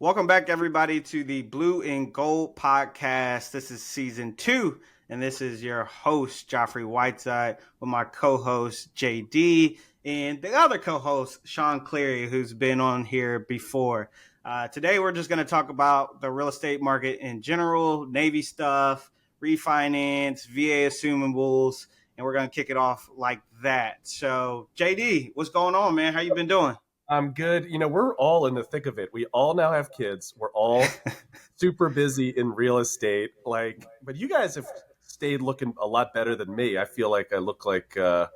Welcome back, everybody, to the Blue and Gold podcast. This is season 2, and this is your host, Geoffrey Whiteside, with my co-host, JD, and the other co-host, Shawn Cleary, who's been on here before. Today, we're just going to talk about the real estate market in general, Navy stuff, refinance, VA assumables, and we're going to kick it off like that. So, JD, what's going on, man? How you been doing? I'm good. We're all in the thick of it. We all now have kids. We're all super busy in real estate. But you guys have stayed looking a lot better than me. I feel like I look like a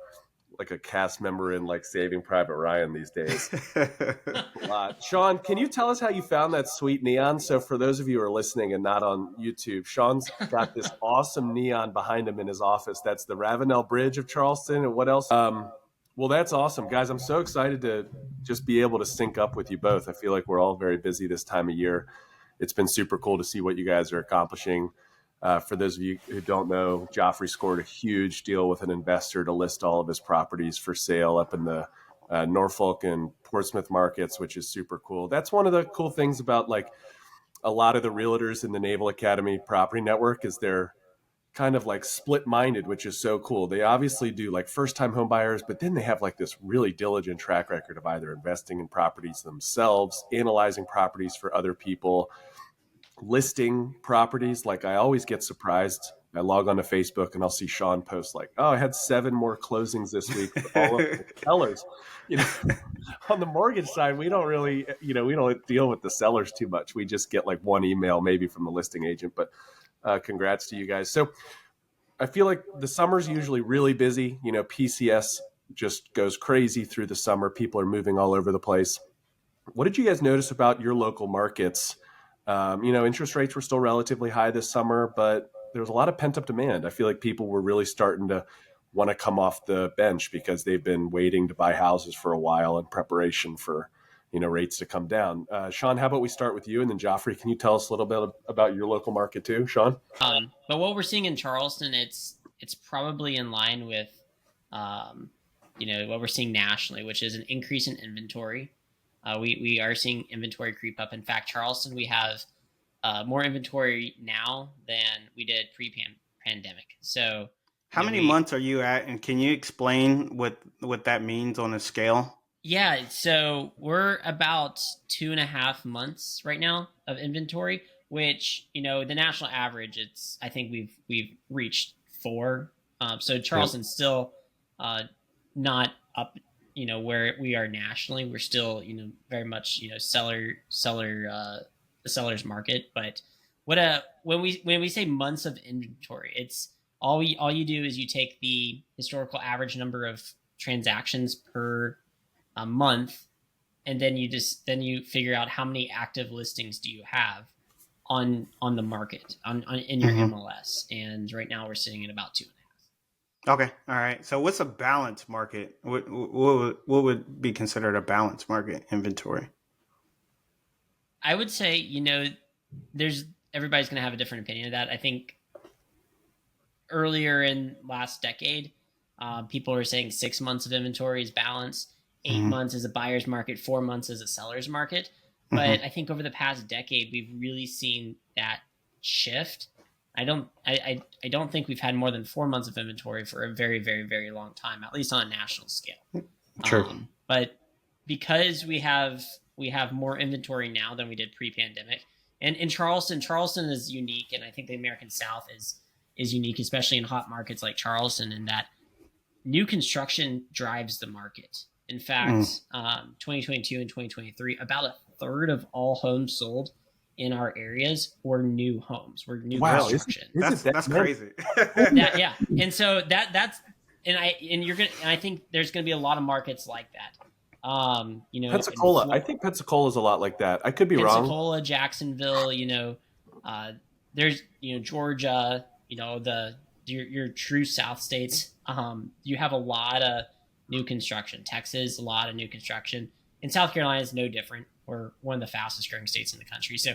cast member in Saving Private Ryan these days. A lot. Shawn, can you tell us how you found that sweet neon? So for those of you who are listening and not on YouTube, Shawn's got this awesome neon behind him in his office. That's the Ravenel Bridge of Charleston. And what else? Well, that's awesome, guys. I'm so excited to just be able to sync up with you both. I feel like we're all very busy this time of year. It's been super cool to see what you guys are accomplishing. For those of you who don't know, Geoffrey scored a huge deal with an investor to list all of his properties for sale up in the Norfolk and Portsmouth markets, which is super cool. That's one of the cool things about a lot of the realtors in the Naval Academy Property Network is they're kind of split-minded, which is so cool. They obviously do first-time home buyers, but then they have this really diligent track record of either investing in properties themselves, analyzing properties for other people, listing properties. I always get surprised. I log onto Facebook and I'll see Shawn post oh, I had 7 more closings this week with all of the sellers. On the mortgage side, we don't really, we don't deal with the sellers too much. We just get one email maybe from the listing agent, but congrats to you guys. So I feel like the summer's usually really busy. PCS just goes crazy through the summer. People are moving all over the place. What did you guys notice about your local markets? Interest rates were still relatively high this summer, but there was a lot of pent up demand. I feel like people were really starting to want to come off the bench because they've been waiting to buy houses for a while in preparation for rates to come down. Shawn, how about we start with you, and then Geoffrey, can you tell us a little bit about your local market too, Shawn? But what we're seeing in Charleston, it's probably in line with, what we're seeing nationally, which is an increase in inventory. We are seeing inventory creep up. In fact, Charleston, we have more inventory now than we did pre-pandemic. So, how many months are you at, and can you explain what that means on a scale? Yeah, so we're about 2.5 months right now of inventory, which, the national average, I think we've reached 4. So Charleston's still not up, where we are nationally. We're still, very much, the seller's market. But when we say months of inventory, it's all you do is you take the historical average number of transactions per a month, and then you figure out how many active listings do you have on the market in your MLS, and right now we're sitting at about 2.5. Okay, all right. So what's a balanced market? What would be considered a balanced market inventory? I would say everybody's going to have a different opinion of that. I think earlier in last decade, people were saying 6 months of inventory is balanced. 8 months is a buyer's market, 4 months is a seller's market. But I think over the past decade, we've really seen that shift. I don't think we've had more than 4 months of inventory for a very, very, very long time, at least on a national scale. Sure. But because we have more inventory now than we did pre-pandemic, and in Charleston is unique, and I think the American South is unique, especially in hot markets like Charleston, in that new construction drives the market. In fact, 2022 and 2023, about a third of all homes sold in our areas were new homes, were new construction. That's crazy. Yeah, and so that's I think there's going to be a lot of markets like that. Pensacola. I think Pensacola is a lot like that. I could be wrong. Pensacola, Jacksonville. There's Georgia. Your true South states. You have a lot of new construction. Texas, a lot of new construction. And South Carolina is no different. We're one of the fastest growing states in the country. So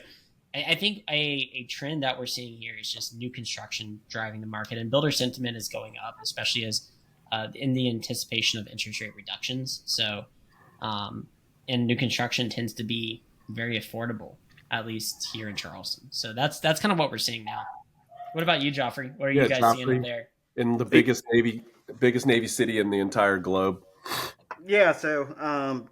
I think a trend that we're seeing here is just new construction driving the market, and builder sentiment is going up, especially as in the anticipation of interest rate reductions. So, and new construction tends to be very affordable. at least here in Charleston. So that's kind of what we're seeing now. What about you, Geoffrey? What are you Yeah, guys seeing up Joffrey, there? in the biggest Navy city in the entire globe. Yeah, so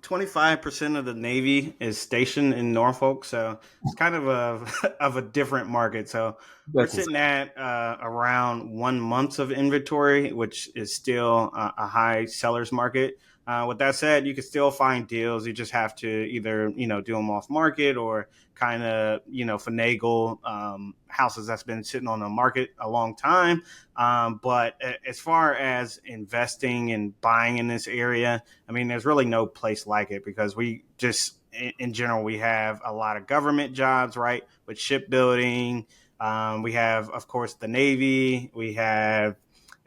25% of the Navy is stationed in Norfolk, so it's kind of a of a different market. So we're That's insane. sitting at around 1 month of inventory, which is still a high seller's market. With that said, you can still find deals. You just have to either do them off market or kind of finagle houses that's been sitting on the market a long time. But as far as investing and buying in this area, I mean, there's really no place like it because we just, in general, we have a lot of government jobs, right? With shipbuilding. We have, of course, the Navy. We have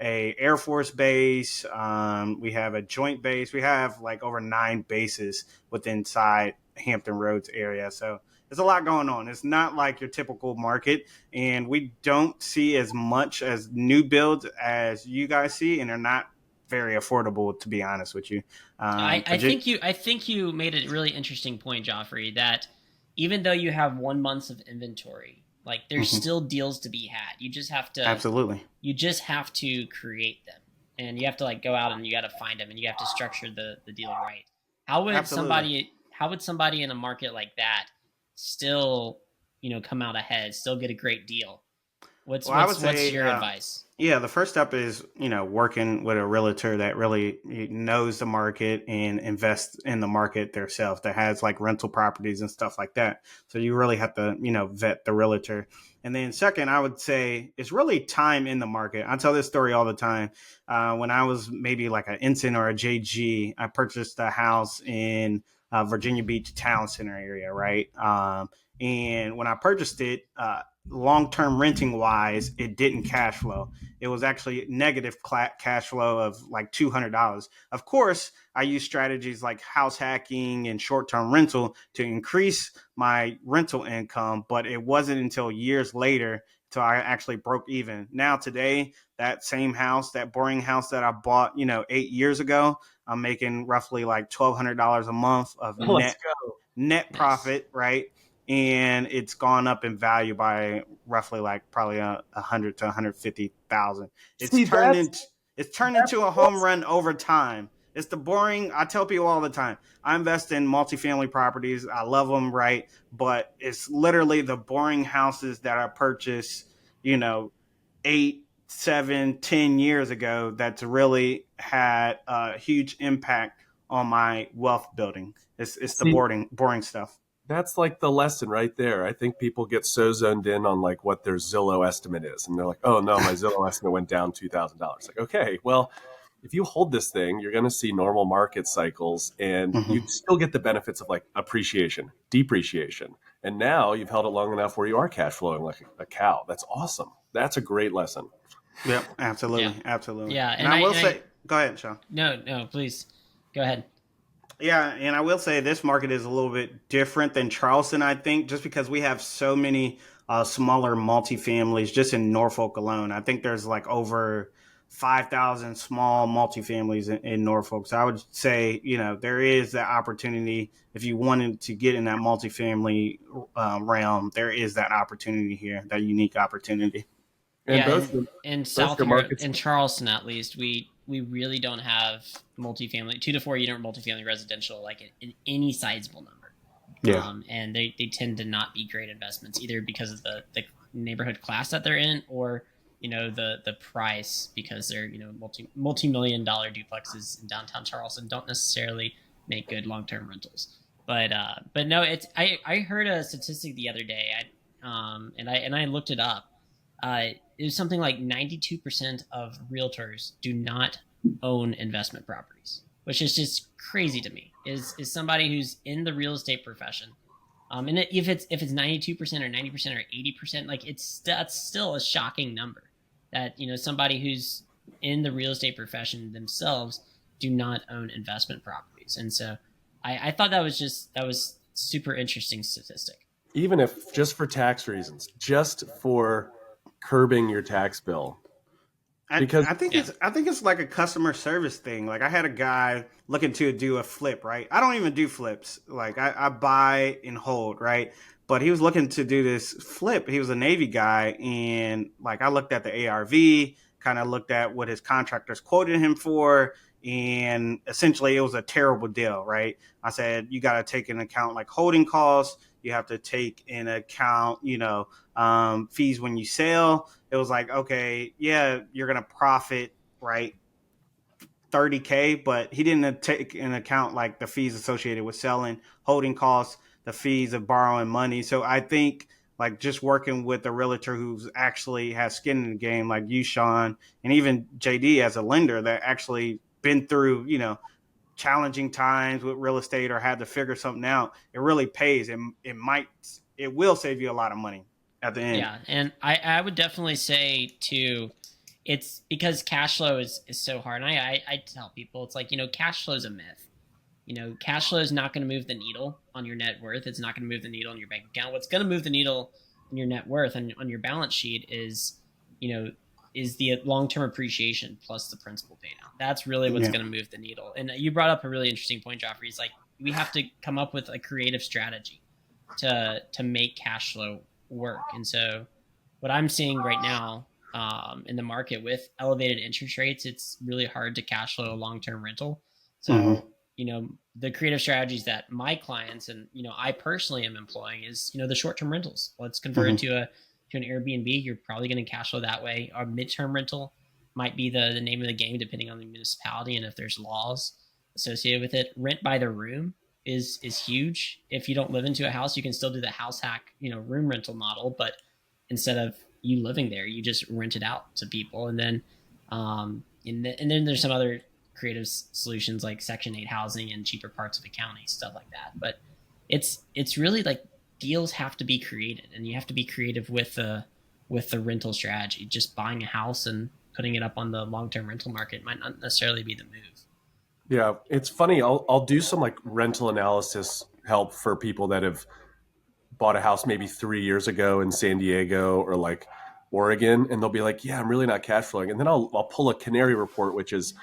a Air Force base. We have a joint base. We have like over 9 bases within inside Hampton Roads area. So there's a lot going on. It's not like your typical market, and we don't see as much as new builds as you guys see, and they're not very affordable, to be honest with you. I think you made a really interesting point, Joffrey, that even though you have 1 month of inventory, like there's Mhm. still deals to be had. Absolutely. You just have to create them, and you have to like go out and you got to find them, and you have to structure the deal right. Absolutely. How would somebody in a market like that still come out ahead, still get a great deal? Well, I would What's say, your advice? yeah, the first step is, working with a realtor that really knows the market and invests in the market themselves, that has like rental properties and stuff like that. So you really have to, vet the realtor. And then second, I would say it's really time in the market. I tell this story all the time. When I was maybe like an ensign or a JG, I purchased a house in Virginia Beach Town Center area, right? And when I purchased it, long-term renting wise, it didn't cash flow. It was actually negative cash flow of like $200. Of course, I use strategies like house hacking and short-term rental to increase my rental income, but it wasn't until years later till I actually broke even. Now today, that same house, that boring house that I bought, 8 years ago, I'm making roughly like $1,200 a month of Let's net go. net Nice. profit, right? And it's gone up in value by roughly like probably 100 to 150,000. It's See, turned that's into it's turned that's into a home awesome. run over time. It's the boring. I tell people all the time. I invest in multifamily properties. I love them, right? But it's literally the boring houses that I purchased, you know, 8, 7, 10 years ago. That's really had a huge impact on my wealth building. It's the See, boring stuff. that's like the lesson right there. I think people get so zoned in on like what their Zillow estimate is, and they're like, "Oh no, my Zillow estimate went down $2,000." Like, okay, well, if you hold this thing, you're going to see normal market cycles, and you Hmm. still get the benefits of like appreciation, depreciation, and now you've held it long enough where you are cash flowing like a cow. That's awesome. That's a great lesson. Yep, Yeah, absolutely, absolutely. yeah, And I will say, go ahead, Sean. no, please go ahead. Yeah, and I will say this market is a little bit different than Charleston, I think, just because we have so many smaller multifamilies just in Norfolk alone. I think there's like over 5,000 small multifamilies in Norfolk. So I would say, there is that opportunity. If you wanted to get in that multifamily realm, there is that opportunity here, that unique opportunity. And Yeah, both in both your markets. in Charleston at least, we really don't have multifamily 2 to 4 unit multifamily residential like in any sizable number. Yeah. And they tend to not be great investments either because of the neighborhood class that they're in, or the price, because they're multi-million-dollar duplexes in downtown Charleston don't necessarily make good long-term rentals. But no, it's I heard a statistic the other day. And I looked it up. It was something like 92% of realtors do not own investment properties, which is just crazy to me. Is somebody who's in the real estate profession, and if it's 92% or 90% or 80%, like that's still a shocking number. That somebody who's in the real estate profession themselves do not own investment properties, and so I thought that was super interesting statistic. Even if just for tax reasons, just for curbing your tax bill. Because I think it's like a customer service thing. Like I had a guy looking to do a flip, right? I don't even do flips. Like I buy and hold, right? But he was looking to do this flip. He was a Navy guy, and like I looked at the ARV, kind of looked at what his contractors quoted him for, and essentially it was a terrible deal, right? I said you got to take into account like holding costs. You have to take in account, fees when you sell. It was like, okay, yeah, you're gonna profit, right, 30K, but he didn't take into account like the fees associated with selling, holding costs, the fees of borrowing money. So I think like just working with a realtor who's actually has skin in the game, like you, Sean, and even JD as a lender that actually been through, challenging times with real estate or had to figure something out, it really pays. It will save you a lot of money at the end. Yeah, and I would definitely say too, it's because cash flow is so hard. And I tell people it's like, cash flow is a myth. Cash flow is not going to move the needle on your net worth. It's not going to move the needle on your bank account. What's going to move the needle on your net worth and on your balance sheet you know, is the long-term appreciation plus the principal pay down. That's really what's going to move the needle. And you brought up a really interesting point, Joffrey. It's like, we have to come up with a creative strategy to make cash flow work. And so what I'm seeing right now in the market with elevated interest rates, it's really hard to cash flow a long-term rental. So, Mm-hmm. The creative strategies that my clients and, I personally am employing is, the short-term rentals. Let's convert it to an Airbnb. You're probably going to cash flow that way. Our midterm rental might be the name of the game, depending on the municipality and if there's laws associated with it. Rent by the room is huge. If you don't live into a house, you can still do the house hack, room rental model, but instead of you living there, you just rent it out to people. And then, and then there's some other creative solutions like Section 8 housing and cheaper parts of the county, stuff like that. But it's really like deals have to be created, and you have to be creative with the rental strategy. Just buying a house and putting it up on the long-term rental market might not necessarily be the move. Yeah, it's funny. I'll do some like rental analysis help for people that have bought a house maybe 3 years ago in San Diego or like Oregon, and they'll be like, "Yeah, I'm really not cash flowing." And then I'll pull a Canary report, which is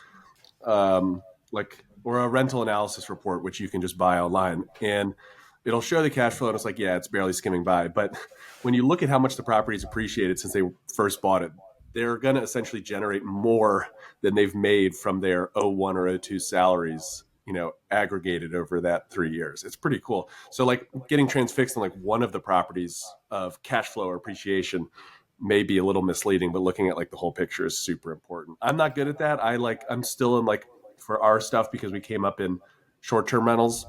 or a rental analysis report, which you can just buy online, and it'll show the cash flow, and it's like, yeah, it's barely skimming by. But when you look at how much the property's appreciated since they first bought it, they're going to essentially generate more than they've made from their '01 or '02 salaries, aggregated over that 3 years. It's pretty cool. So like getting transfixed on like one of the properties of cash flow or appreciation may be a little misleading, but looking at like the whole picture is super important. I'm not good at that. I'm still in like, for our stuff, because we came up in short-term rentals,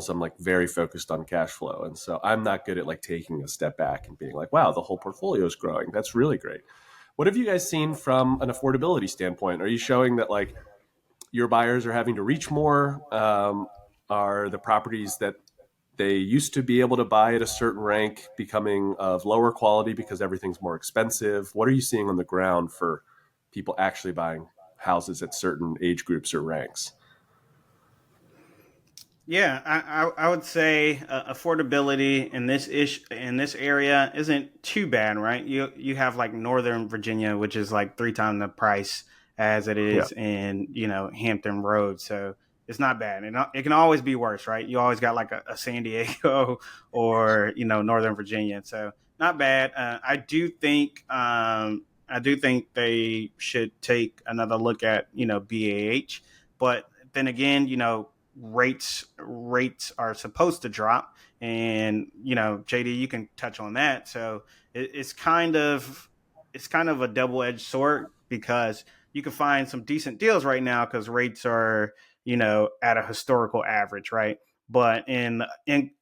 I'm like very focused on cash flow. And so I'm not good at like taking a step back and being like, wow, the whole portfolio is growing. That's really great. What have you guys seen from an affordability standpoint? Are you showing that like your buyers are having to reach more? Are the properties that they used to be able to buy at a certain rank becoming of lower quality because everything's more expensive? What are you seeing on the ground for people actually buying houses at certain age groups or ranks? Yeah, I would say affordability in in this area isn't too bad, right? You have like Northern Virginia, which is like 3 times the price as it Yeah. is in Hampton Roads, so it's not bad. It can always be worse, right? You always got like a San Diego or Northern Virginia, so not bad. I do think they should take another look at BAH, but then again, rates are supposed to drop, and JD, you can touch on that. So it's kind of a double-edged sword, because you can find some decent deals right now because rates are at a historical average, right? But in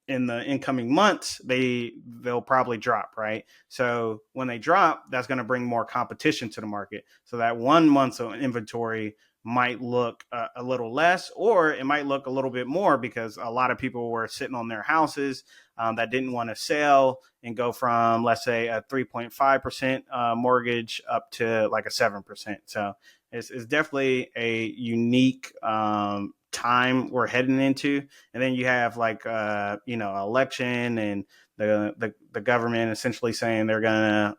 the incoming months, they'll probably drop, right? So when they drop, that's going to bring more competition to the market, so that 1 month's of inventory might look a little less, or it might look a little bit more, because a lot of people were sitting on their houses that didn't want to sell and go from, let's say, a 3.5% mortgage up to like a 7%. So it's definitely a unique time we're heading into. And then you have like election and the government essentially saying they're gonna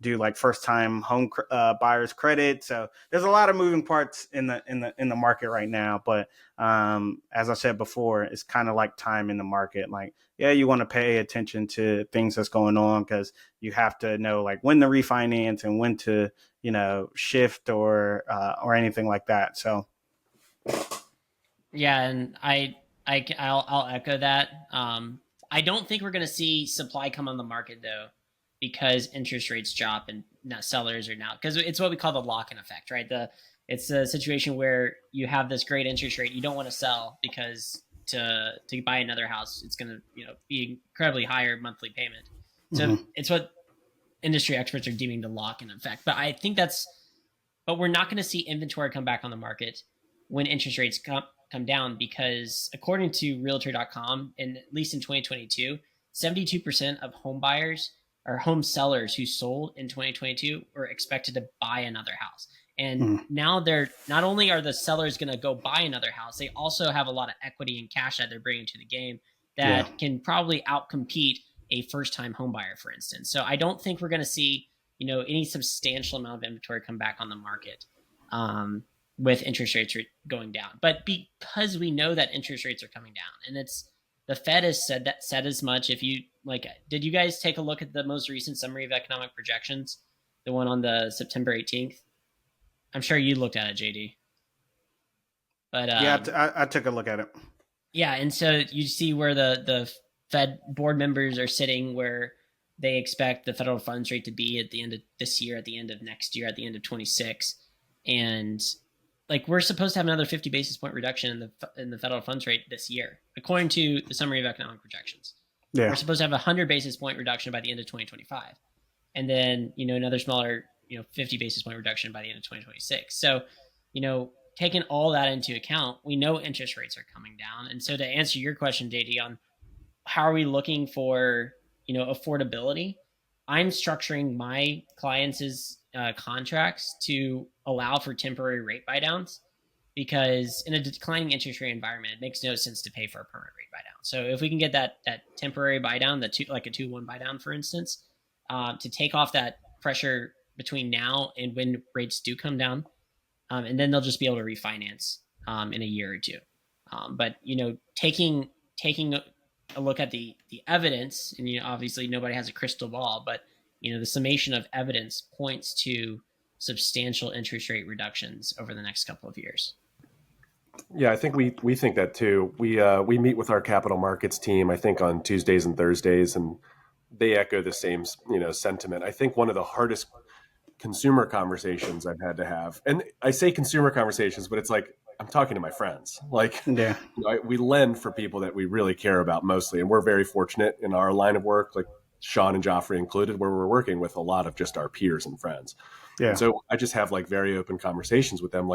do like first time home buyers credit. So there's a lot of moving parts in the market right now. But as I said before, it's kind of like time in the market. Like, yeah, you want to pay attention to things that's going on because you have to know like when to refinance and when to, shift or anything like that. So. Yeah, and I'll echo that. I don't think we're going to see supply come on the market though, because interest rates drop and now sellers are now, because it's what we call the lock-in effect, right? It's a situation where you have this great interest rate, you don't want to sell because to buy another house, it's going to be incredibly higher monthly payment. So it's what industry experts are deeming the lock-in effect. But I think but we're not going to see inventory come back on the market when interest rates come down, because according to realtor.com, and at least in 2022, 72% of home buyers or home sellers who sold in 2022 were expected to buy another house. And now they're not only are the sellers going to go buy another house, they also have a lot of equity and cash that they're bringing to the game that can probably outcompete a first-time home buyer, for instance. So I don't think we're going to see any substantial amount of inventory come back on the market with interest rates going down. But because we know that interest rates are coming down, and the Fed has said as much. If you did you guys take a look at the most recent summary of economic projections, the one on the September 18th? I'm sure you looked at it, JD. But I took a look at it. Yeah, and so you see where the Fed board members are sitting, where they expect the federal funds rate to be at the end of this year, at the end of next year, at the end of 26, and we're supposed to have another 50 basis point reduction in the federal funds rate this year, according to the summary of economic projections. Yeah. We're supposed to have a 100 basis point reduction by the end of 2025, and then another smaller 50 basis point reduction by the end of 2026. So taking all that into account, we know interest rates are coming down. And so to answer your question, JD, on how are we looking for affordability, I'm structuring my clients' contracts to allow for temporary rate buy downs, because in a declining interest rate environment, it makes no sense to pay for a permanent rate buy down. So if we can get that temporary buy down, like a 2-1 buy down, for instance, to take off that pressure between now and when rates do come down, and then they'll just be able to refinance in a year or two. But taking a look at the evidence, and obviously nobody has a crystal ball, but the summation of evidence points to substantial interest rate reductions over the next couple of years. Yeah, I think we think that too. We meet with our capital markets team, I think, on Tuesdays and Thursdays, and they echo the same sentiment. I think one of the hardest consumer conversations I've had to have, and I say consumer conversations, but it's like I'm talking to my friends. We lend for people that we really care about mostly, and we're very fortunate in our line of work, like Shawn and Geoffrey included, where we're working with a lot of just our peers and friends. Yeah. And so I just have very open conversations with them.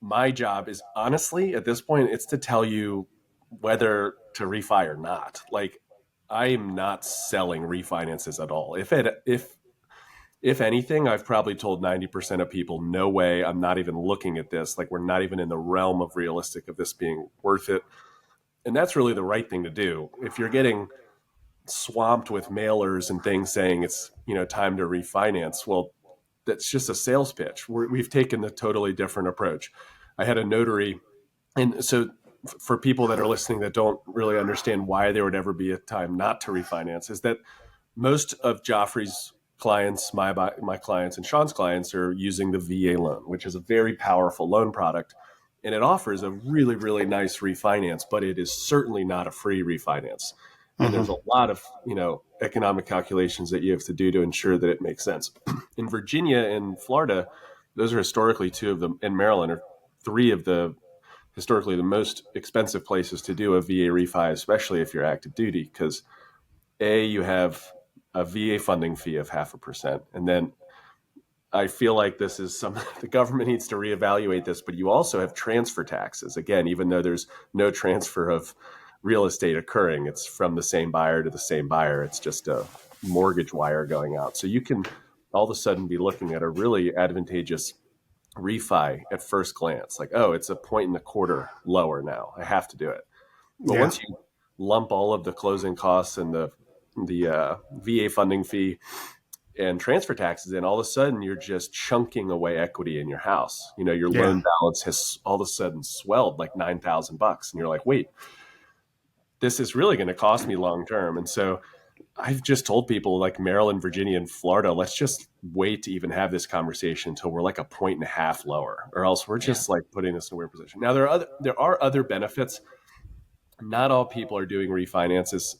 My job is honestly at this point, it's to tell you whether to refi or not. I am not selling refinances at all. If anything, I've probably told 90% of people, no way, I'm not even looking at this. We're not even in the realm of realistic of this being worth it. And that's really the right thing to do. If you're getting swamped with mailers and things saying it's, time to refinance, well, that's just a sales pitch. We've taken a totally different approach. I had a notary. And so for people that are listening that don't really understand why there would ever be a time not to refinance, is that most of Geoffrey's clients, my clients, and Shawn's clients are using the VA loan, which is a very powerful loan product. And it offers a really, really nice refinance, but it is certainly not a free refinance. And there's a lot of, economic calculations that you have to do to ensure that it makes sense. In Virginia and Florida, those are historically two of them, in Maryland are three of the historically the most expensive places to do a VA refi, especially if you're active duty, because you have a VA funding fee of 0.5%. And then I feel like this is the government needs to reevaluate this, but you also have transfer taxes. Again, even though there's no transfer of real estate occurring, it's from the same buyer to the same buyer. It's just a mortgage wire going out. So you can all of a sudden be looking at a really advantageous refi at first glance. It's 1.25 lower now. I have to do it. But once you lump all of the closing costs and the VA funding fee, and transfer taxes in, all of a sudden you're just chunking away equity in your house. You know, your Yeah. loan balance has all of a sudden swelled like $9,000, and you're like, wait, this is really going to cost me long term. And so I've just told people like Maryland, Virginia, and Florida, let's just wait to even have this conversation until we're like a 1.5 lower, or else we're just like putting us in a weird position. Now there are other benefits. Not all people are doing refinances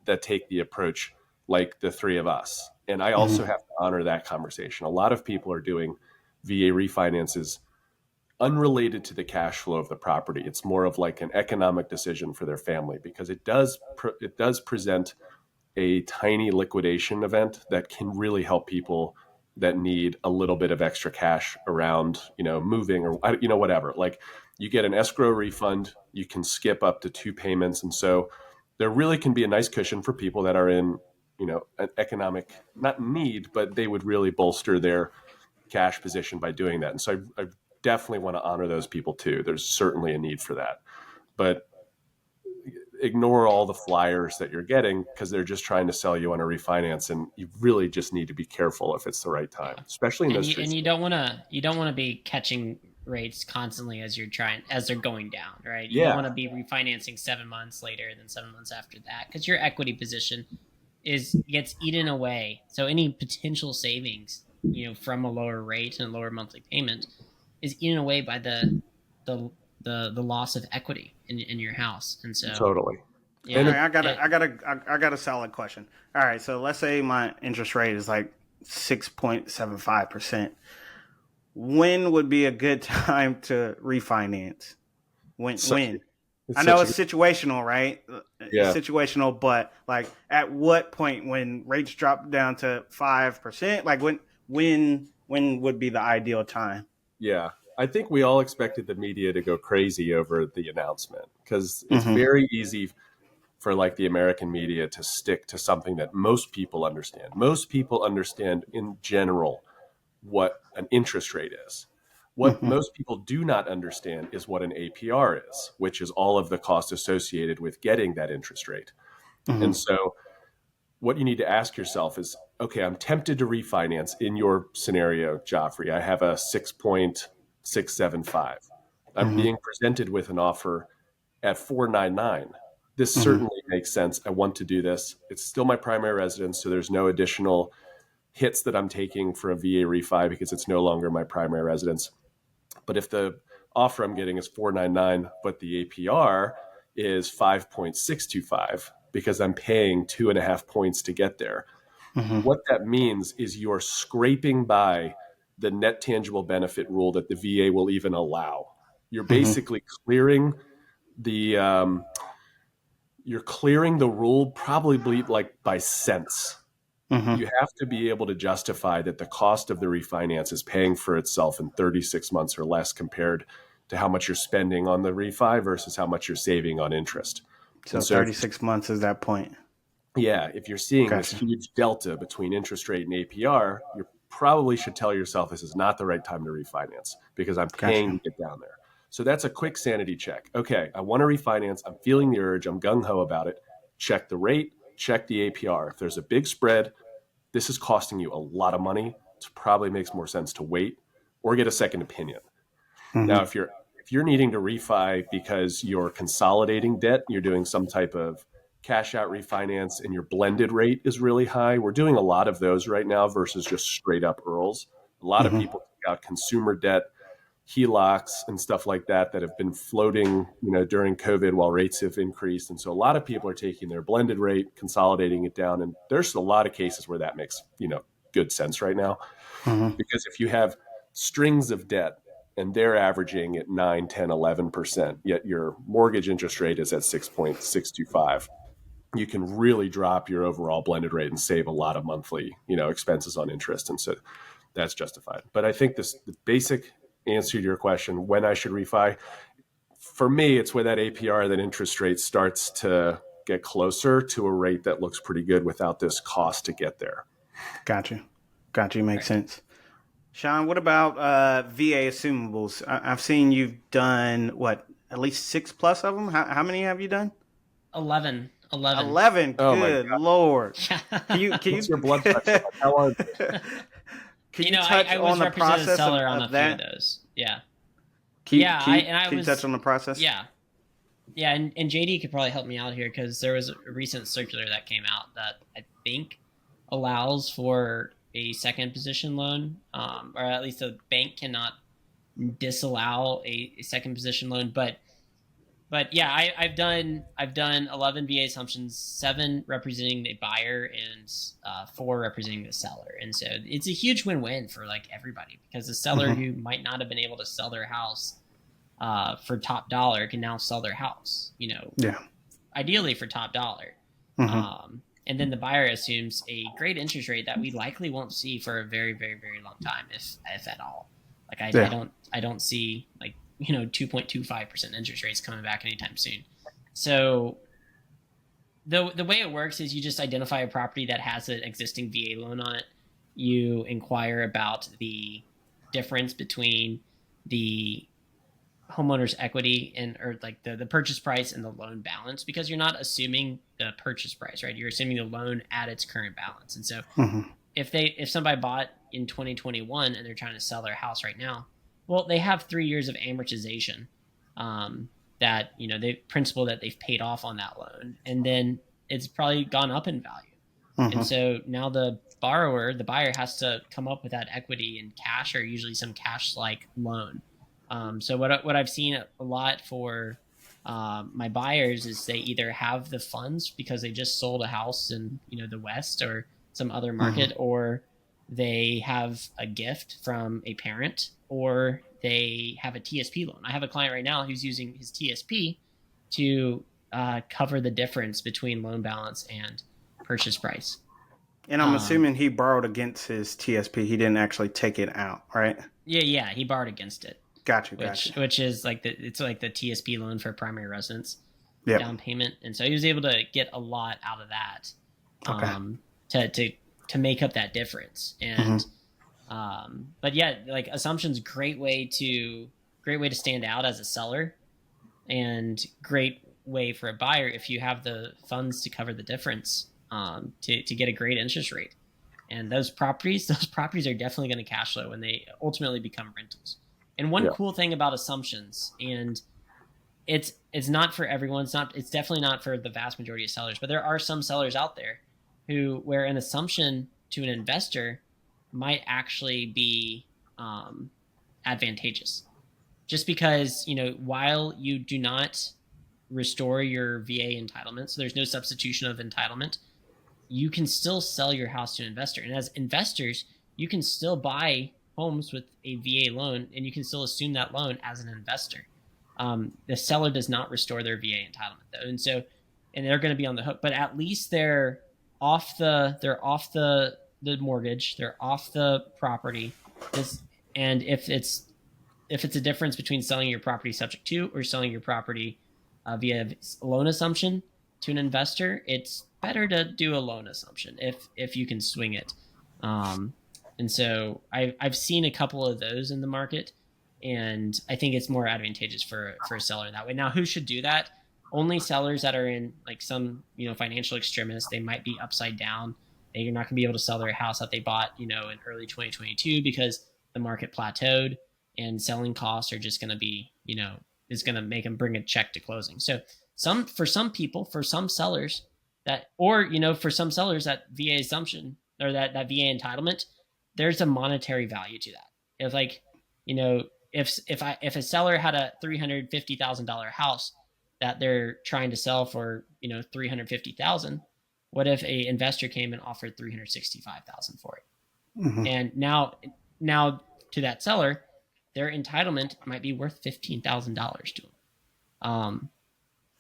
that take the approach like the three of us. And I also have to honor that conversation. A lot of people are doing VA refinances unrelated to the cash flow of the property. It's more of like an economic decision for their family, because it does present a tiny liquidation event that can really help people that need a little bit of extra cash around, moving or, whatever. Like, you get an escrow refund, you can skip up to 2 payments. And so there really can be a nice cushion for people that are in, an economic, not need, but they would really bolster their cash position by doing that. And so I definitely want to honor those people too. There's certainly a need for that. But ignore all the flyers that you're getting, because they're just trying to sell you on a refinance, and you really just need to be careful if it's the right time, especially in those streets. And you don't want to be catching rates constantly as they're going down, right? You don't want to be refinancing 7 months later and then 7 months after that, because your equity position gets eaten away. So any potential savings, from a lower rate and a lower monthly payment is eaten away by the loss of equity in your house. And so Totally. Yeah. Okay, I got a solid question. All right, so let's say my interest rate is like 6.75%. When would be a good time to refinance? When? I know it's situational, right? Yeah. It's situational, but like at what point when rates drop down to 5%? Like when would be the ideal time? Yeah. I think we all expected the media to go crazy over the announcement, because it's very easy for like the American media to stick to something that most people understand. Most people understand in general what an interest rate is. What most people do not understand is what an APR is, which is all of the cost associated with getting that interest rate. And so what you need to ask yourself is, okay, I'm tempted to refinance. In your scenario, Geoffrey, I have a 6.675. I'm being presented with an offer at 499. This certainly makes sense. I want to do this. It's still my primary residence, so there's no additional hits that I'm taking for a VA refi because it's no longer my primary residence. But if the offer I'm getting is 499, but the APR is 5.625 because I'm paying 2.5 points to get there, what that means is you're scraping by the net tangible benefit rule that the VA will even allow. You're basically clearing the rule probably like by cents. You have to be able to justify that the cost of the refinance is paying for itself in 36 months or less, compared to how much you're spending on the refi versus how much you're saving on interest. So 36 months is that point. Yeah, if you're seeing this huge delta between interest rate and APR, you probably should tell yourself this is not the right time to refinance, because I'm paying to get down there. So that's a quick sanity check. Okay, I want to refinance. I'm feeling the urge. I'm gung-ho about it. Check the rate, check the APR. If there's a big spread, this is costing you a lot of money. It probably makes more sense to wait or get a second opinion. Now, if you're needing to refi because you're consolidating debt, you're doing some type of cash out refinance, and your blended rate is really high. We're doing a lot of those right now versus just straight up IRRRLs. A lot of people take out consumer debt, HELOCs, and stuff like that have been floating, during COVID while rates have increased. And so a lot of people are taking their blended rate, consolidating it down. And there's a lot of cases where that makes, good sense right now. Because if you have strings of debt and they're averaging at 9, 10, 11%, yet your mortgage interest rate is at 6.625, you can really drop your overall blended rate and save a lot of monthly, expenses on interest. And so that's justified. But I think the basic answer to your question, when I should refi, for me, it's when that APR, that interest rate starts to get closer to a rate that looks pretty good without this cost to get there. Gotcha. Makes sense. Shawn, what about VA assumables? I've seen you've done at least 6+ of them. How many have you done? 11 11. 11. Oh my Good God. Lord. Can you What's your blood pressure like? How are you? can You you know, touch I was on the represented process seller on a of few of that? those. Yeah. Can Yeah, I can you touch was, on the process? yeah. Yeah, and JD could probably help me out here because there was a recent circular that came out that I think allows for a second position loan, or at least a bank cannot disallow a second position loan. But yeah, I've done 11 VA assumptions, 7 representing the buyer and 4 representing the seller, and so it's a huge win-win for like everybody because the seller Mhm. who might not have been able to sell their house for top dollar can now sell their house, Yeah. ideally for top dollar. Mhm. And then the buyer assumes a great interest rate that we likely won't see for a very, very, very long time, if at all. Like Yeah. I don't see like 2.25% interest rates coming back anytime soon. So the way it works is you just identify a property that has an existing VA loan on it. You inquire about the difference between the homeowner's equity and or like the purchase price and the loan balance because you're not assuming the purchase price, right? You're assuming the loan at its current balance. And so Mhm. if somebody bought in 2021 and they're trying to sell their house right now, well, they have 3 years of amortization, that the principal that they've paid off on that loan, and then it's probably gone up in value. And Mhm. so now the buyer has to come up with that equity in cash or usually some cash like loan. So what I've seen a lot for my buyers is they either have the funds because they just sold a house in the West or some other Mhm. market, or they have a gift from a parent, or they have a TSP loan. I have a client right now who's using his TSP to cover the difference between loan balance and purchase price. And I'm Um, assuming he borrowed against his TSP. He didn't actually take it out, right? yeah, he borrowed against it, Got you. Got you. which is like it's like the TSP loan for primary residence Yep. down payment, and so he was able to get a lot out of that, Okay. to make up that difference. And Mhm. but yeah, like assumptions, great way to stand out as a seller, and great way for a buyer if you have the funds to cover the difference, to get a great interest rate. And those properties are definitely going to cash flow when they ultimately become rentals. And one Yeah. cool thing about assumptions, and it's not for everyone, it's definitely not for the vast majority of sellers, but there are some sellers out there where an assumption to an investor might actually be advantageous, just because while you do not restore your VA entitlement, so there's no substitution of entitlement, you can still sell your house to an investor. And as investors, you can still buy homes with a VA loan, and you can still assume that loan as an investor. The seller does not restore their VA entitlement though, and they're going to be on the hook. But at least they're off the mortgage, they're off the property. And if it's a difference between selling your property subject to or selling your property via loan assumption to an investor, it's better to do a loan assumption if you can swing it. Um, and so I've seen a couple of those in the market, and I think it's more advantageous for a seller that way. Now, who should do that? Only sellers that are in like some financial extremists. They might be upside down. They're not going to be able to sell their house that they bought in early 2022 because the market plateaued and selling costs are just going to be is going to make them bring a check to closing. So for some people, for some sellers for some sellers, that VA assumption or that VA entitlement, there's a monetary value to that. If like if a seller had a $350,000 house that they're trying to sell for $350,000, what if a investor came and offered $365,000 for it? Mhm. And now to that seller, their entitlement might be worth $15,000 to them.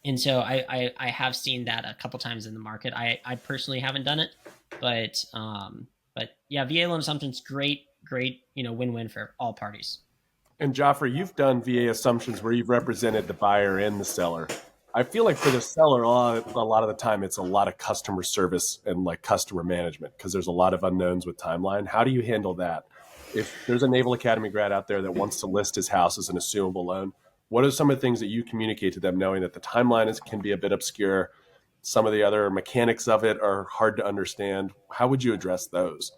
And so I have seen that a couple times in the market. I personally haven't done it, but yeah, VA loan assumptions, great win-win for all parties. And Geoffrey, you've done VA assumptions where you've represented the buyer and the seller. I feel like for the seller, a lot of the time, it's a lot of customer service and like customer management because there's a lot of unknowns with timeline. How do you handle that? If there's a Naval Academy grad out there that wants to list his house as an assumable loan, what are some of the things that you communicate to them knowing that the timeline can be a bit obscure? some of the other mechanics of it are hard to understand. How would you address those?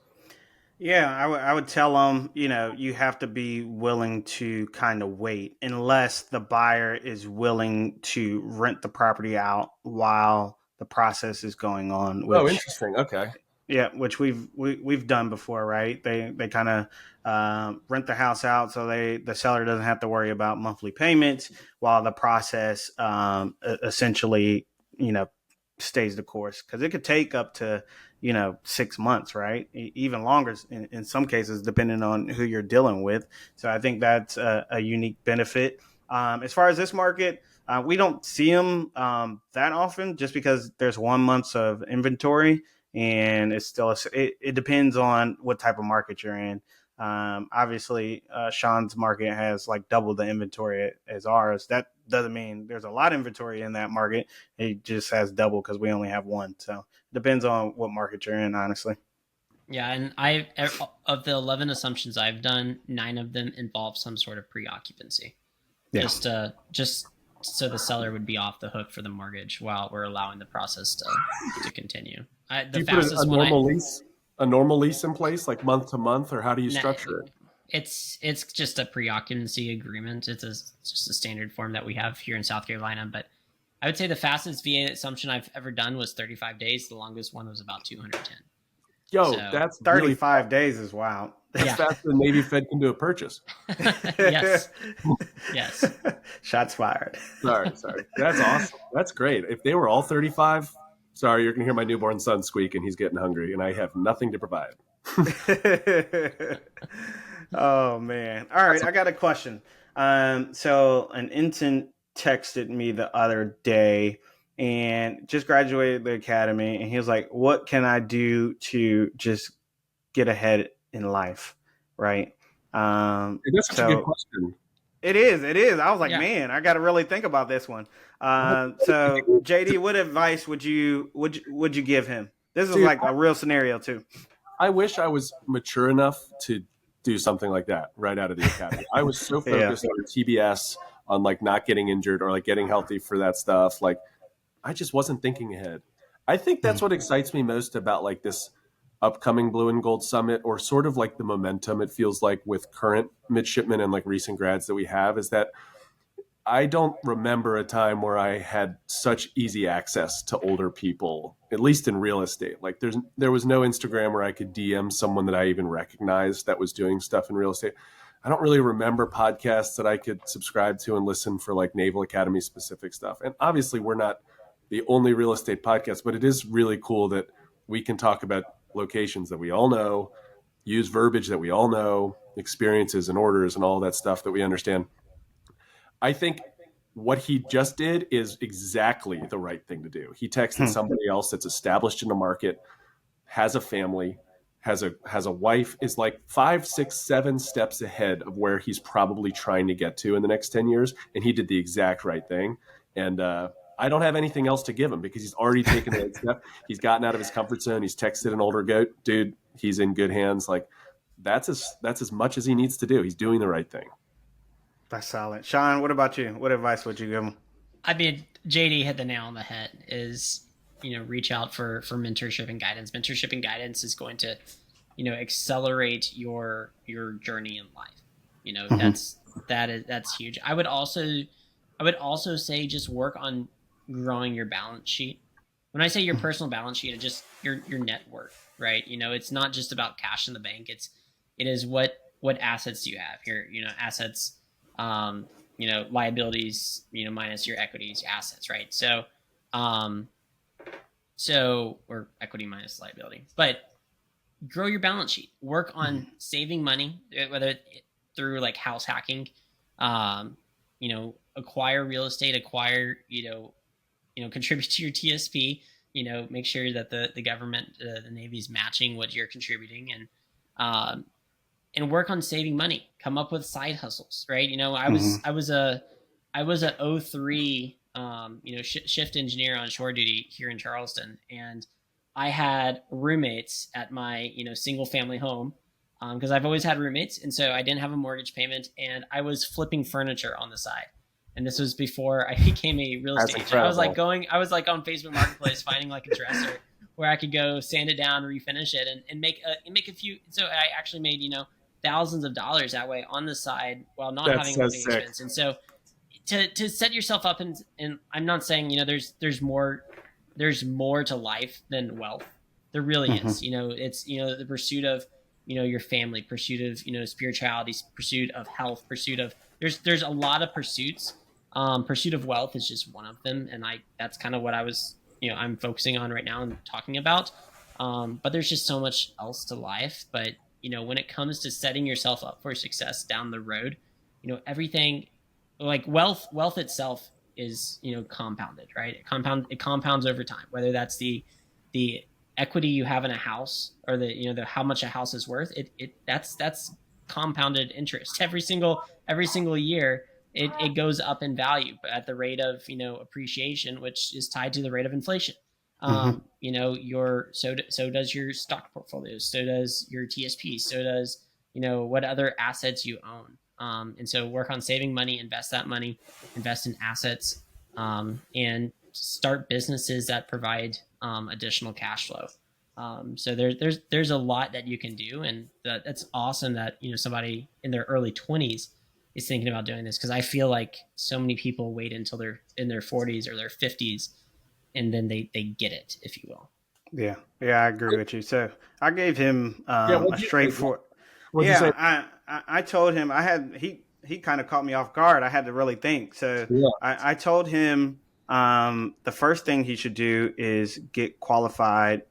Yeah, I would tell them, you have to be willing to kind of wait unless the buyer is willing to rent the property out while the process is going on, Oh, which interesting. Okay. yeah, which we've done before, right? They kind of rent the house out so the seller doesn't have to worry about monthly payments while the process essentially stays the course, because it could take up to 6 months, right? Even longer in some cases, depending on who you're dealing with. So I think that's a unique benefit. As far as this market, we don't see them that often, just because there's 1 month of inventory, and it's still it depends on what type of market you're in. Obviously, Shawn's market has like double the inventory as ours. That doesn't mean there's a lot of inventory in that market. It just has double because we only have one. So it depends on what market you're in, honestly. Yeah, and of the 11 assumptions I've done, 9 of them involve some sort of pre-occupancy. Yeah. Just so the seller would be off the hook for the mortgage while we're allowing the process to continue. Do you put a normal lease in place, like month to month, or how do you structure it? It's just a pre-occupancy agreement. It's just a standard form that we have here in South Carolina. But I would say the fastest VA assumption I've ever done was 35 days. The longest one was about 210. Yo, so, that's 35 days is wild. That's faster than Navy Fed can do a purchase. Yes. Yes. Shots fired. Sorry. That's awesome. That's great. If they were all 35, sorry, you're going to hear my newborn son squeak and he's getting hungry and I have nothing to provide. Oh, man. All right. I got a question. So an intern texted me the other day and just graduated the academy. And he was like, what can I do to just get ahead in life? Right. That's such a good question. It is. I was like, man, I got to really think about this one. So JD, what advice would you give him? This is like a real scenario too. I wish I was mature enough to do something like that right out of the academy. I was so focused on TBS, on like not getting injured or like getting healthy for that stuff. Like I just wasn't thinking ahead. I think that's what excites me most about like this upcoming Blue and Gold Summit, or sort of like the momentum it feels like with current midshipmen and like recent grads that we have, is that I don't remember a time where I had such easy access to older people, at least in real estate. Like there was no Instagram where I could DM someone that I even recognized that was doing stuff in real estate. I don't really remember podcasts that I could subscribe to and listen for like Naval Academy specific stuff. And obviously we're not the only real estate podcast, but it is really cool that we can talk about locations that we all know, use verbiage that we all know, experiences and orders and all that stuff that we understand. I think what he just did is exactly the right thing to do. He texted somebody else that's established in the market, has a family, has a wife, is like 5, 6, 7 steps ahead of where he's probably trying to get to in the next 10 years. And he did the exact right thing. And I don't have anything else to give him because he's already taken that step. He's gotten out of his comfort zone. He's texted an older goat. Dude, he's in good hands. Like that's as much as he needs to do. He's doing the right thing. That's solid. Shawn, what about you? What advice would you give him? I mean, JD hit the nail on the head. Is reach out for mentorship and guidance. Mentorship and guidance is going to accelerate your journey in life. That's huge. I would also say just work on growing your balance sheet. When I say your personal balance sheet, it's just your net worth, right? It's not just about cash in the bank. It is what assets do you have here? Assets. Liabilities, minus your equities, your assets, right? Or equity minus liability. But grow your balance sheet. Work on saving money, whether through like house hacking, acquire real estate, contribute to your TSP, make sure that the government, the Navy's matching what you're contributing, and work on saving money. Come up with side hustles, right? I was a 03 shift engineer on shore duty here in Charleston, and I had roommates at my single family home because I've always had roommates, and so I didn't have a mortgage payment, and I was flipping furniture on the side. And this was before I became a real That's estate agent. I was like incredible. on Facebook Marketplace finding like a dresser where I could go sand it down, refinish it, and make a few. So I actually made thousands of dollars that way on the side while not That's having a so living sick. expense. And so to set yourself up, and I'm not saying there's more to life than wealth. There really Mm-hmm. is. It's the pursuit of your family, pursuit of spirituality, pursuit of health, pursuit of there's a lot of pursuits. Pursuit of wealth is just one of them, and that's kind of what I'm focusing on right now and talking about. But there's just so much else to life. But when it comes to setting yourself up for success down the road, everything like wealth itself is compounded, right? It compounds over time, whether that's the equity you have in a house or the how much a house is worth. That's compounded interest every single year. It goes up in value, but at the rate of appreciation, which is tied to the rate of inflation. Mm-hmm. So does your stock portfolio, so does your TSP, so does what other assets you own. And so work on saving money, invest that money, invest in assets, and start businesses that provide additional cash flow. So there's a lot that you can do, and that's awesome that somebody in their early 20s is thinking about doing this, because I feel like so many people wait until they're in their 40s or their 50s, and then they get it, if you will. Yeah, yeah, I agree with you. So I gave him Yeah, a what'd you say? straightforward. What'd you say? Yeah, I told him he kind of caught me off guard. I had to really think. So Yeah. I told him the first thing he should do is get qualified.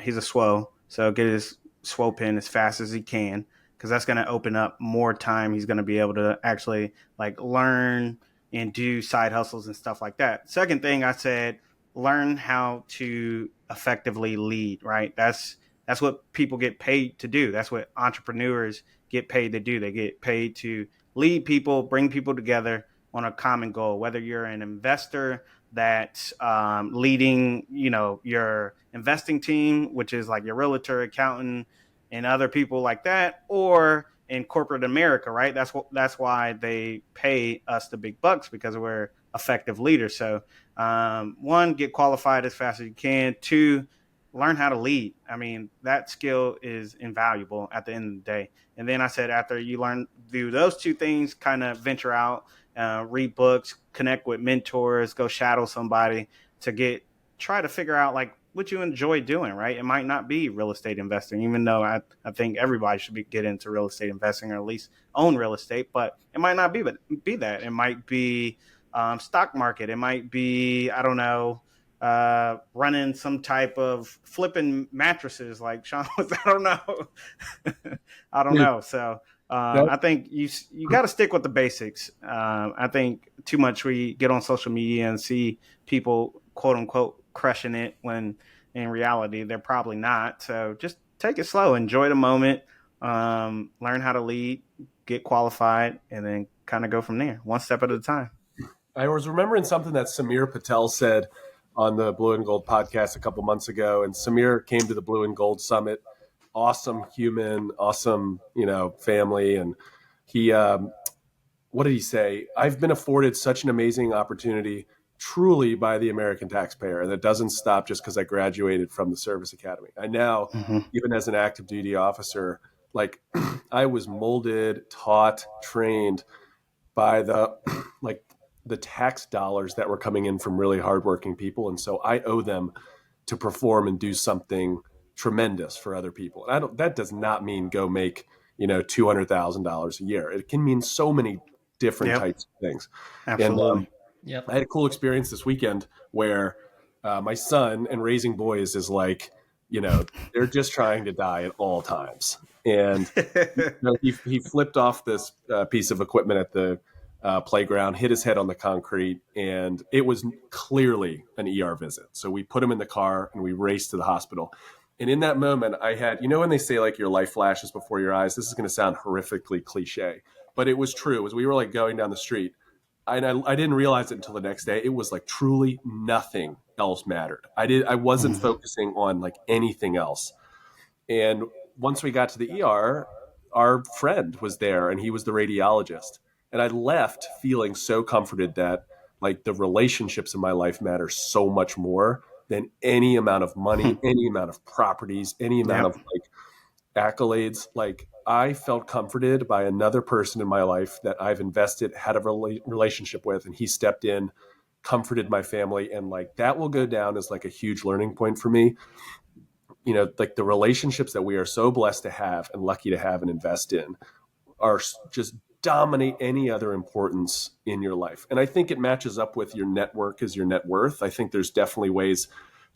He's a SWO, so get his SWO pin as fast as he can, because that's going to open up more time. He's going to be able to actually like learn and do side hustles and stuff like that. Second thing I said, learn how to effectively lead, right? That's what people get paid to do. That's what entrepreneurs get paid to do. They get paid to lead people, bring people together on a common goal. Whether you're an investor that's leading, your investing team, which is like your realtor, accountant, and other people like that, or in corporate America, right? That's why they pay us the big bucks, because we're effective leaders. So one, get qualified as fast as you can. Two, learn how to lead. I mean, that skill is invaluable at the end of the day. And then I said, after you do those two things, kind of venture out, read books, connect with mentors, go shadow somebody to try to figure out like what you enjoy doing, right? It might not be real estate investing, even though I think everybody should get into real estate investing, or at least own real estate, but it might not be that. It might be stock market. It might be, I don't know, running some type of flipping mattresses like Shawn was. I don't know. I don't Dude, know. So that, I think you got to stick with the basics. I think too much we get on social media and see people quote unquote crushing it when in reality they're probably not. So just take it slow, enjoy the moment, learn how to lead, get qualified, and then kind of go from there, one step at a time. I was remembering something that Samir Patel said on the Blue and Gold podcast a couple months ago, and Samir came to the Blue and Gold Summit. Awesome human, awesome, family, and he. What did he say? I've been afforded such an amazing opportunity, truly by the American taxpayer, and that doesn't stop just because I graduated from the Service Academy. I now, Mm-hmm. even as an active duty officer, like I was molded, taught, trained by the like the tax dollars that were coming in from really hardworking people, and so I owe them to perform and do something tremendous for other people. And that does not mean go make $200,000 a year. It can mean so many different Yep, types of things. And absolutely. Yep. I had a cool experience this weekend where my son, and raising boys is like, they're just trying to die at all times. And he flipped off this piece of equipment at the playground, hit his head on the concrete, and it was clearly an ER visit. So we put him in the car and we raced to the hospital. And in that moment, I had, when they say like your life flashes before your eyes, this is going to sound horrifically cliche, but it was true. As we were like going down the street, and I didn't realize it until the next day. It was like truly nothing else mattered. I wasn't Mhm. focusing on like anything else. And once we got to the ER, our friend was there, and he was the radiologist. And I left feeling so comforted that like the relationships in my life matter so much more than any amount of money, any amount of properties, any amount of Yep. like accolades. Like I felt comforted by another person in my life that I've invested, had a relationship with, and he stepped in, comforted my family. And like that will go down as like a huge learning point for me. You know, like the relationships that we are so blessed to have and lucky to have and invest in are just dominate any other importance in your life. And I think it matches up with your network as your net worth. I think there's definitely ways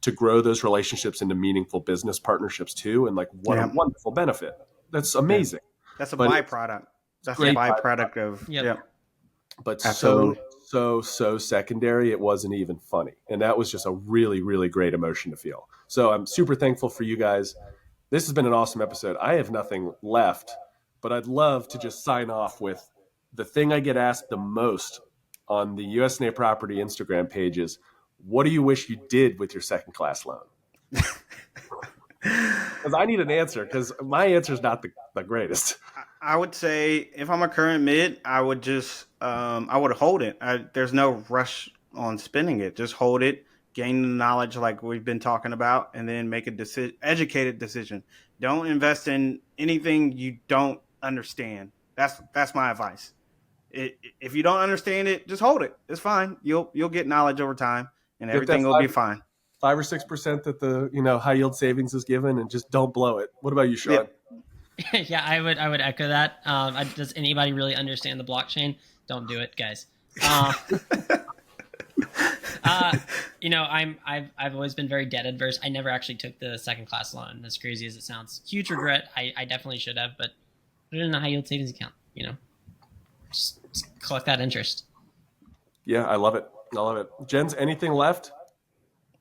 to grow those relationships into meaningful business partnerships too. And like what a Yep. wonderful benefit. That's Yeah. amazing. That's a But it's byproduct. That's a great, byproduct of Yep. yep. but Absolutely. so secondary. It wasn't even funny. And that was just a really, really great emotion to feel. So I'm super thankful for you guys. This has been an awesome episode. I have nothing left, but I'd love to just sign off with the thing I get asked the most on the USNA Property Instagram page is, what do you wish you did with your second class loan? Because I need an answer, because my answer is not the greatest. I would say if I'm a current mid, I would just I would hold it. There's no rush on spending it. Just hold it, gain the knowledge like we've been talking about, and then make a educated decision. Don't invest in anything you don't understand. That's my advice. If you don't understand it, just hold it. It's fine. You'll get knowledge over time, and Get that everything will be fine. 5 or 6% that the high yield savings is given, and just don't blow it. What about you, Shawn? Yeah. Yeah, I would echo that. Does anybody really understand the blockchain? Don't do it, guys. I've always been very debt adverse. I never actually took the second class loan. As crazy as it sounds, huge regret. I definitely should have, but put it in a high yield savings account. Just collect that interest. Yeah, I love it. Jens, anything left?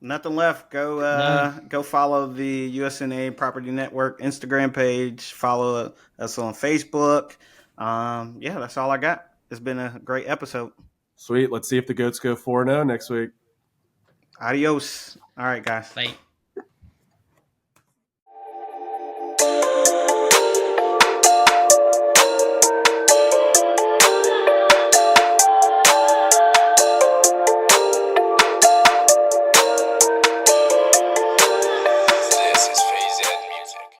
Nothing left. Go follow the USNA Property Network Instagram page. Follow us on Facebook. Yeah, that's all I got. It's been a great episode. Sweet. Let's see if the goats go 4-0 next week. Adios. All right, guys. Bye.